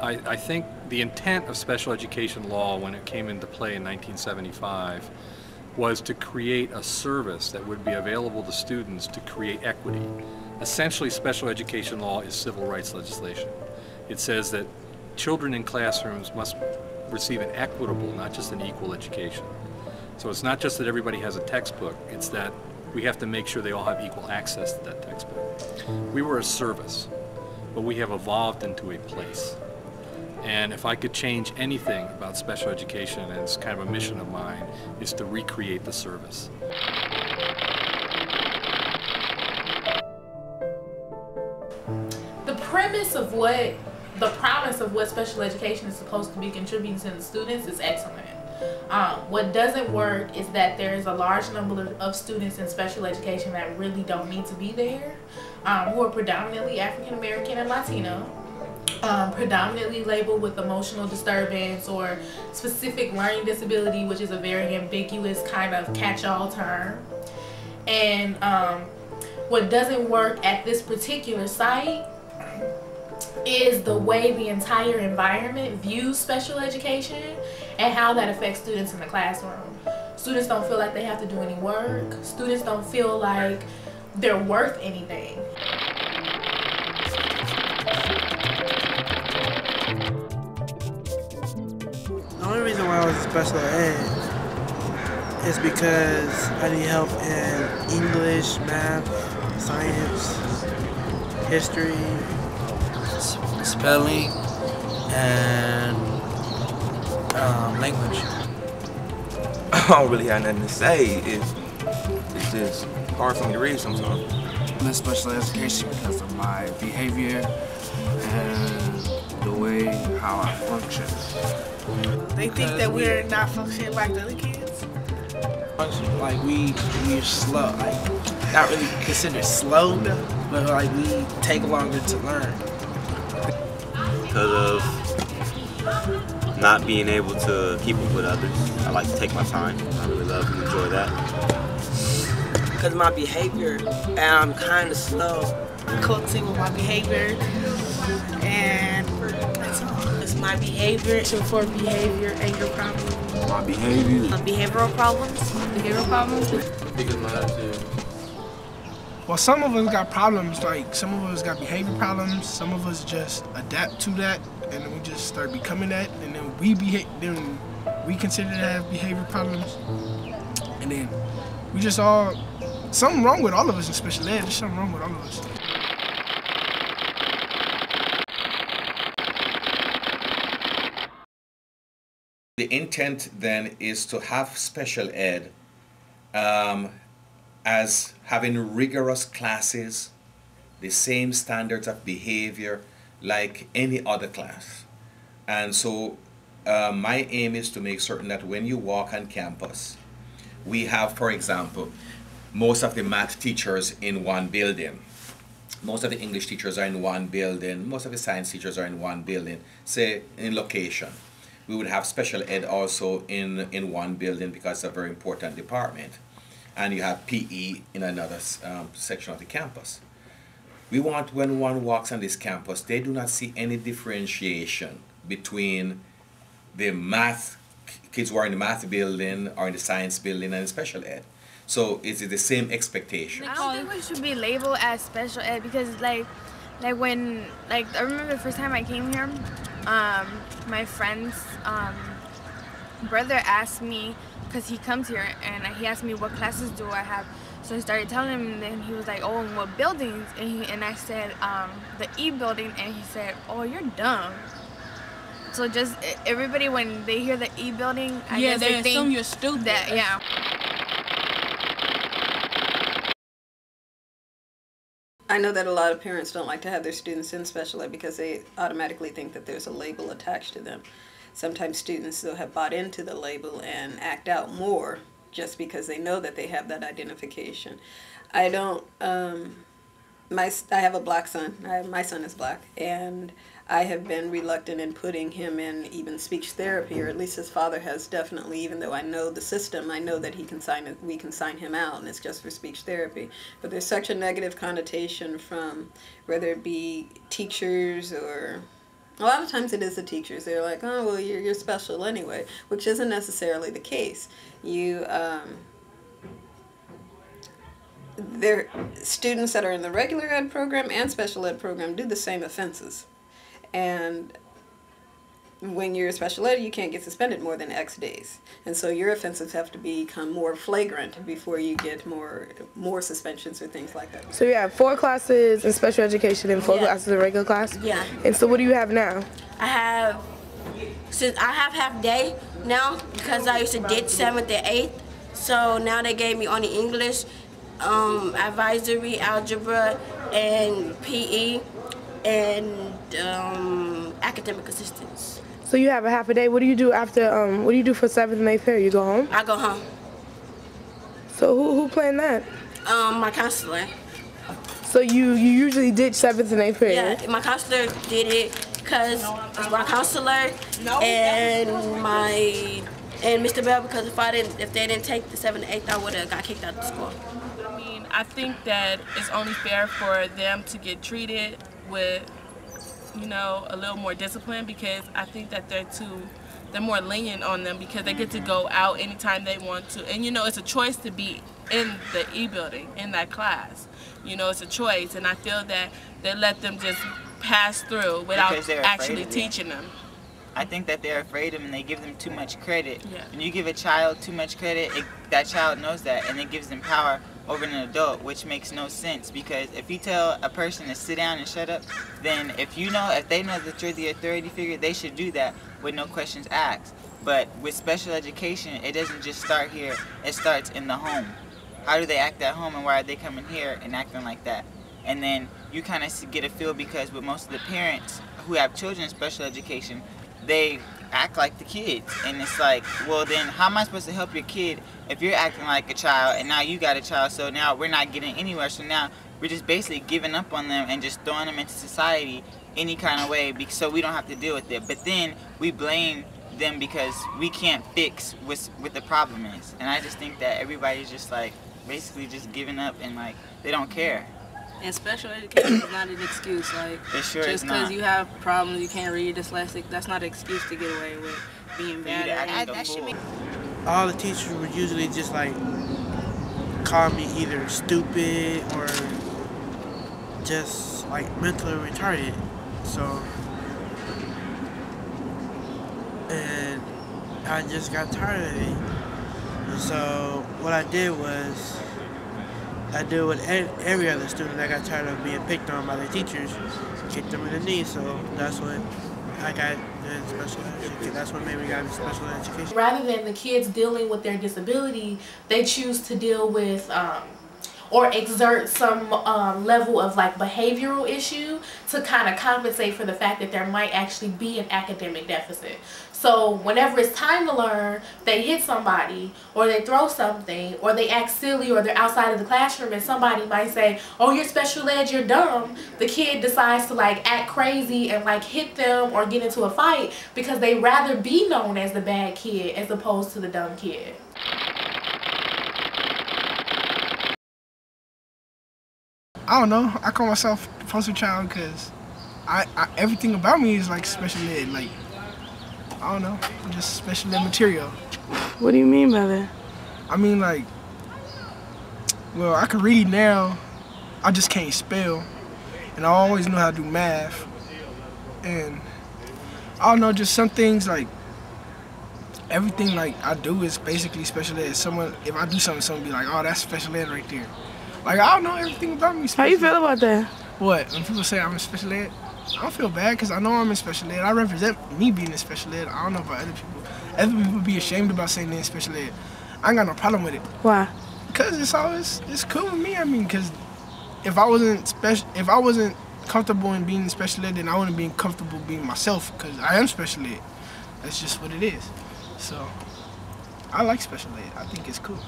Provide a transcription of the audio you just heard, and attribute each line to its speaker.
Speaker 1: I think the intent of special education law when it came into play in 1975 was to create a service that would be available to students to create equity. Essentially, special education law is civil rights legislation. It says that children in classrooms must receive an equitable, not just an equal education. So it's not just that everybody has a textbook, it's that we have to make sure they all have equal access to that textbook. We were a service, but we have evolved into a place. And if I could change anything about special education, and it's kind of a mission of mine, is to recreate the service.
Speaker 2: The promise of what special education is supposed to be contributing to the students is excellent. What doesn't work is that there is a large number of students in special education that really don't need to be there, who are predominantly African American and Latino, predominantly labeled with emotional disturbance or specific learning disability, which is a very ambiguous kind of catch-all term. And what doesn't work at this particular site is the way the entire environment views special education and how that affects students in the classroom. Students don't feel like they have to do any work. Students don't feel like they're worth anything.
Speaker 3: The only reason why I was in special ed is because I need help in English, math, science, history,
Speaker 4: spelling, and language.
Speaker 5: I don't really have nothing to say. It's just hard for me to read sometimes.
Speaker 6: I'm in special education because of my behavior and the way how I function.
Speaker 3: They think that we're not functioning like the other kids.
Speaker 4: Like we're slow, like not really considered slow, but like we take longer to learn.
Speaker 7: Because of not being able to keep up with others. I like to take my time. I really love and enjoy that.
Speaker 8: Because of my behavior, and I'm kind of slow.
Speaker 3: Coping with my behavior, and that's all. It's my behavior, for behavior, anger problems.
Speaker 6: My behavior.
Speaker 9: Behavioral problems.
Speaker 6: Because my attitude.
Speaker 10: Well, some of us got problems, like some of us got behavior problems, some of us just adapt to that, and then we just start becoming that, and then we consider to have behavior problems, and then we just all, something wrong with all of us in special ed, there's something wrong with all of us.
Speaker 11: The intent then is to have special ed as having rigorous classes, the same standards of behavior like any other class. And so my aim is to make certain that when you walk on campus, we have, for example, most of the math teachers in one building. Most of the English teachers are in one building. Most of the science teachers are in one building, say in location. We would have special ed also in one building because it's a very important department. And you have PE in another section of the campus. We want, when one walks on this campus, they do not see any differentiation between the math kids who are in the math building or in the science building and special ed. So it's the same expectation.
Speaker 9: I don't think we should be labeled as special ed because I remember the first time I came here, my friend's brother asked me, because he comes here, and he asked me what classes do I have. So I started telling him, and then he was like, oh, and what buildings? And I said, the E building, and he said, oh, you're dumb. So just everybody, when they hear the E building, I guess they assume you're stupid. Yeah.
Speaker 12: I know that a lot of parents don't like to have their students in special ed because they automatically think that there's a label attached to them. Sometimes students though have bought into the label and act out more just because they know that they have that identification. I don't, I have a black son. My son is black, and I have been reluctant in putting him in even speech therapy, or at least his father has definitely, even though I know the system, I know that we can sign him out and it's just for speech therapy. But there's such a negative connotation from whether it be teachers or A lot of times it is the teachers. They're like, oh, well, you're special anyway, which isn't necessarily the case. There, students that are in the regular ed program and special ed program do the same offenses. And when you're a special ed, you can't get suspended more than X days. And so your offenses have to become more flagrant before you get more suspensions or things like that.
Speaker 13: So you have 4 classes in special education and 4 classes in regular class?
Speaker 14: Yeah.
Speaker 13: And so what do you have now?
Speaker 14: I have half day now because I used to ditch 7th and 8th. So now they gave me only English, advisory, algebra, and PE, and academic assistance.
Speaker 13: So you have a half a day. What do you do after? What do you do for 7th and 8th period? You go home?
Speaker 14: I go home.
Speaker 13: So who planned that?
Speaker 14: My counselor.
Speaker 13: So you usually ditch 7th and 8th period?
Speaker 14: Yeah, my counselor did it because it's my counselor and Mr. Bell, because if they didn't take the 7th and 8th, I would have got kicked out of school.
Speaker 15: I mean, I think that it's only fair for them to get treated with, you know, a little more discipline, because I think that they're more lenient on them because they get to go out anytime they want to. And you know, it's a choice to be in the e-building, in that class. You know, it's a choice, and I feel that they let them just pass through without actually teaching them.
Speaker 16: I think that they're afraid of them and they give them too much credit. Yeah. When you give a child too much credit, that child knows that, and it gives them power over an adult, which makes no sense, because if you tell a person to sit down and shut up, then if they know that you're the authority figure, they should do that with no questions asked. But with special education, it doesn't just start here, it starts in the home. How do they act at home, and why are they coming here and acting like that? And then you kind of get a feel, because with most of the parents who have children in special education, they act like the kids, and it's like, well, then how am I supposed to help your kid if you're acting like a child and now you got a child? So now we're not getting anywhere. So now we're just basically giving up on them and just throwing them into society any kind of way, so we don't have to deal with it. But then we blame them because we can't fix what the problem is. And I just think that everybody's just like basically just giving up, and like they don't care.
Speaker 17: And special education is not an excuse. Like,
Speaker 16: sure
Speaker 17: just because you have problems, you can't read, dyslexic, that's not an excuse to get away with being bad.
Speaker 3: All the teachers would usually just like call me either stupid or just like mentally retarded. So, and I just got tired of it. And so what I did was, I do with every other student that got tired of being picked on by their teachers, kicked them in the knee. So that's what I got in special education. That's what made me got in special education.
Speaker 2: Rather than the kids dealing with their disability, they choose to deal with or exert some level of like behavioral issue to kind of compensate for the fact that there might actually be an academic deficit. So whenever it's time to learn, they hit somebody, or they throw something, or they act silly, or they're outside of the classroom and somebody might say, oh, you're special ed, you're dumb. The kid decides to like act crazy and like hit them or get into a fight because they rather be known as the bad kid as opposed to the dumb kid.
Speaker 10: I don't know. I call myself the poster child because everything about me is like special ed. Like, I don't know. I'm just special ed material.
Speaker 13: What do you mean by that?
Speaker 10: I mean, like, well, I can read now. I just can't spell. And I always know how to do math. And I don't know, just some things like, everything like I do is basically special ed. If I do something, someone be like, oh, that's special ed right there. Like, I don't know everything about me.
Speaker 13: How you feel about that?
Speaker 10: What? When people say I'm in special ed, I don't feel bad because I know I'm in special ed. I represent me being in special ed. I don't know about other people. Other people be ashamed about saying they're in special ed. I ain't got no problem with it.
Speaker 13: Why?
Speaker 10: Because it's cool with me. I mean, because if I wasn't comfortable in being in special ed, then I wouldn't be comfortable being myself, because I am special ed. That's just what it is. So I like special ed. I think it's cool.